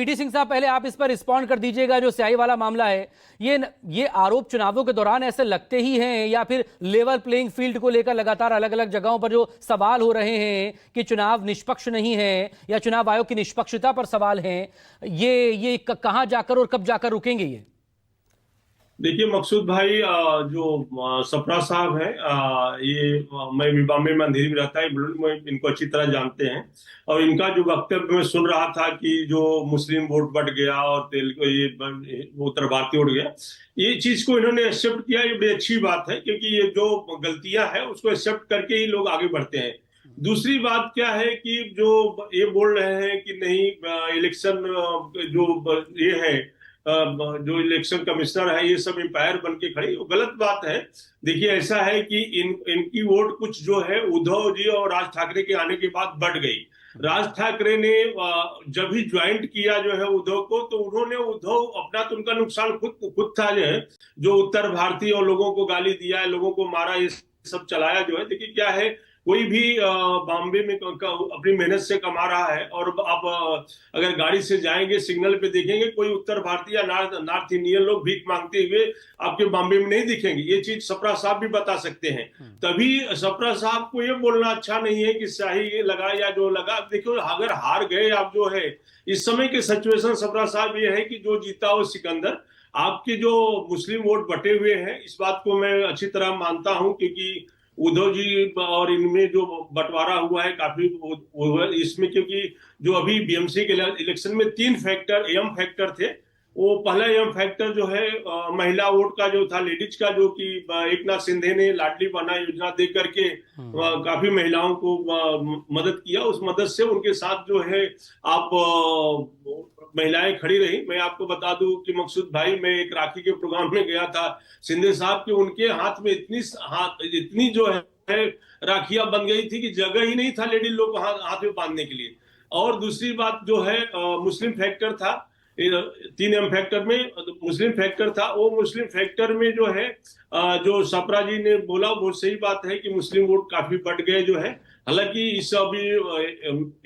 PT Singh साहब, पहले आप इस पर रिस्पॉन्ड कर दीजिएगा। जो स्याही वाला मामला है, ये आरोप चुनावों के दौरान ऐसे लगते ही हैं या फिर लेवल प्लेइंग फील्ड को लेकर लगातार अलग अलग जगहों पर जो सवाल हो रहे हैं कि चुनाव निष्पक्ष नहीं है या चुनाव आयोग की निष्पक्षता पर सवाल हैं, ये कहां जाकर और कब जाकर रुकेंगे ये? देखिए मकसूद भाई, जो सपरा साहब हैं, ये मैं बॉम्बे में अंधेरी में रहता है, मैं इनको अच्छी तरह जानते हैं। और इनका जो वक्तव्य मैं सुन रहा था कि जो मुस्लिम वोट बढ़ गया और ये उत्तर भारतीय उड़ गया, ये चीज को इन्होंने एक्सेप्ट किया। ये बड़ी अच्छी बात है, क्योंकि ये जो गलतियां हैं उसको एक्सेप्ट करके ही लोग आगे बढ़ते हैं। दूसरी बात क्या है कि जो ये बोल रहे हैं कि नहीं, इलेक्शन जो ये है, जो इलेक्शन कमिश्नर है, ये सब एम्पायर बन के खड़ी, वो गलत बात है। देखिए ऐसा है कि इनकी वोट कुछ जो है उद्धव जी और राज ठाकरे के आने के बाद बढ़ गई। राज ठाकरे ने जब भी ज्वाइंट किया जो है उद्धव को, तो उन्होंने उद्धव अपना, तो उनका नुकसान खुद था जो है, जो उत्तर भारतीय और लोगों को गाली दिया, लोगों को मारा, ये सब चलाया जो है। देखिए क्या है, कोई भी बॉम्बे में अपनी मेहनत से कमा रहा है, और आप अगर गाड़ी से जाएंगे, सिग्नल पे देखेंगे कोई उत्तर भारतीय या नॉर्थ इंडियन लोग भीख मांगते हुए आपके बॉम्बे में नहीं दिखेंगे। ये चीज सपरा साहब भी बता सकते हैं। तभी सपरा साहब को ये बोलना अच्छा नहीं है कि शाही लगा या जो लगा। देखो अगर हार गए आप जो है, इस समय के सिचुएशन सपरा साहब ये है कि जो जीता वो सिकंदर। आपके जो मुस्लिम वोट बटे हुए हैं, इस बात को मैं अच्छी तरह मानता हूं, क्योंकि उद्धव जी और इनमें जो बंटवारा हुआ है काफी इसमें, क्योंकि जो अभी बीएमसी के इलेक्शन में 3 फैक्टर एम फैक्टर थे। वो पहला एम फैक्टर जो है महिला वोट का जो था, लेडीज का, जो कि एक नाथ शिंदे ने लाडली बहना योजना दे करके काफी महिलाओं को मदद किया। उस मदद से उनके साथ जो है आप महिलाएं खड़ी रही। मैं आपको बता दूं कि मकसूद भाई, मैं एक राखी के प्रोग्राम में गया था शिंदे साहब के, उनके हाथ में इतनी जो है राखियां बन गई थी कि जगह ही नहीं था लेडी लोग हाथ में बांधने के लिए। और दूसरी बात जो है, मुस्लिम फैक्टर था 3 एम फैक्टर में, मुस्लिम फैक्टर था। वो मुस्लिम फैक्टर में जो है, जो सपरा जी ने बोला वो सही बात है कि मुस्लिम वोट काफी बढ़ गए जो है। हालांकि इस अभी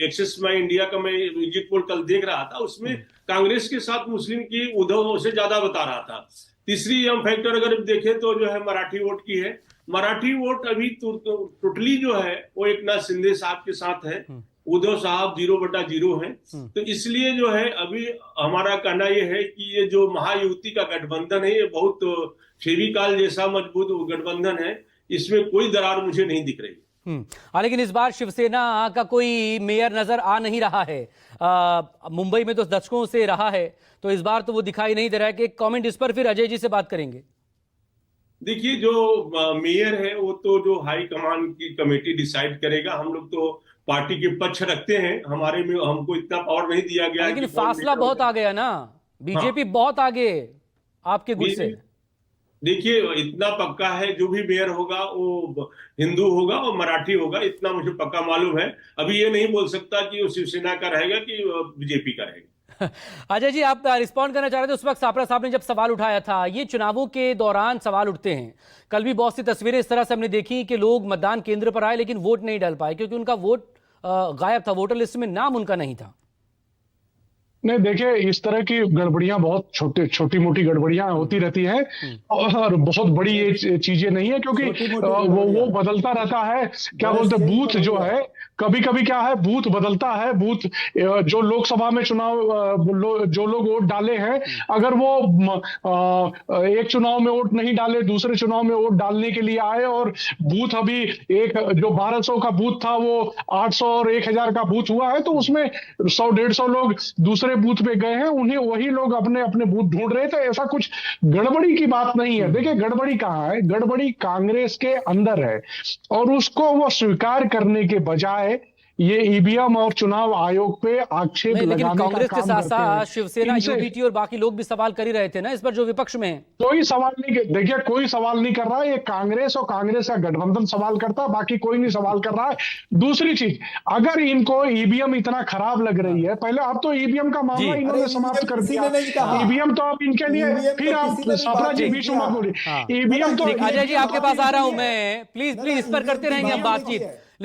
एक्सेस माई इंडिया का मैं एग्जिट पोल कल देख रहा था, उसमें कांग्रेस के साथ मुस्लिम की उद्धव से ज्यादा बता रहा था। तीसरी एम फैक्टर अगर देखें तो जो है मराठी वोट की है। मराठी वोट अभी टोटली जो है वो एक नाथ शिंदे साहब के साथ है, उद्धव साहब 0/0 है। तो इसलिए जो है अभी हमारा कहना यह है कि ये जो महायुति का गठबंधन है, ये बहुत फेविकॉल जैसा मजबूत गठबंधन है। इसमें कोई दरार मुझे नहीं दिख रही। लेकिन इस बार शिवसेना का कोई मेयर नजर आ नहीं रहा है। मुंबई में तो दशकों से रहा है, तो इस बार तो वो दिखाई नहीं दे रहा है। कि एक कमेंट इस पर फिर अजय जी से बात करेंगे। देखिए जो मेयर है वो तो जो हाई कमान की कमेटी डिसाइड करेगा। हम लोग तो पार्टी के पक्ष रखते हैं, हमारे में हमको इतना पावर नहीं दिया गया। लेकिन फासला बहुत आ गया ना, बीजेपी बहुत आगे आपके गुट से। देखिए इतना पक्का है, जो भी मेयर होगा वो हिंदू होगा और मराठी होगा, इतना मुझे पक्का मालूम है। अभी ये नहीं बोल सकता कि वो शिवसेना का रहेगा कि बीजेपी का रहेगा। अजय जी, आप रिस्पॉन्ड करना चाह रहे थे। उस वक्त सापरा साहब ने जब सवाल उठाया था, ये चुनावों के दौरान सवाल उठते हैं। कल भी बहुत सी तस्वीरें इस तरह से हमने देखी कि लोग मतदान केंद्र पर आए लेकिन वोट नहीं डाल पाए, क्योंकि उनका वोट गायब था, वोटर लिस्ट में नाम उनका नहीं था। नहीं, देखिए इस तरह की गड़बड़ियां बहुत छोटी मोटी गड़बड़ियां होती रहती हैं, और बहुत बड़ी ये चीजें नहीं है, क्योंकि वो बदलता रहता है। क्या बोलते हैं, बूथ जो है कभी कभी क्या है, बूथ बदलता है। बूथ जो लोकसभा में चुनाव जो लोग वोट डाले हैं, अगर वो एक चुनाव में वोट नहीं डाले, दूसरे चुनाव में वोट डालने के लिए आए, और बूथ अभी एक जो 1200 का बूथ था वो 800 और 1000 का बूथ हुआ है, तो उसमें 100-150 लोग दूसरे बूथ पे गए हैं, उन्हें वही लोग अपने अपने बूथ ढूंढ रहे थे। ऐसा कुछ गड़बड़ी की बात नहीं है। देखिए गड़बड़ी कहाँ है, गड़बड़ी कांग्रेस के अंदर है, और उसको वो स्वीकार करने के बजाय ये ईवीएम और चुनाव आयोग पे आक्षेप लगाने का काम करते हैं। कांग्रेस के साथ साथ शिवसेना, यूबीटी और बाकी लोग भी सवाल कर ही रहे थे ना इस पर, जो विपक्ष में है। कोई सवाल नहीं, देखिए कोई सवाल नहीं कर रहा है। ये कांग्रेस और कांग्रेस का गठबंधन सवाल करता है, बाकी कोई नहीं सवाल कर रहा है। दूसरी चीज, अगर इनको ईवीएम इतना खराब लग रही है, पहले अब तो ईवीएम का मामला इन्होंने समाप्त कर दिया। ईवीएम तो अब इनके लिए, फिर आप सपरा जी बीच में बोलिए ईवीएम तो। अजय जी आपके पास आ रहा हूं मैं, प्लीज इस पर करते रहेंगे हम बातचीत।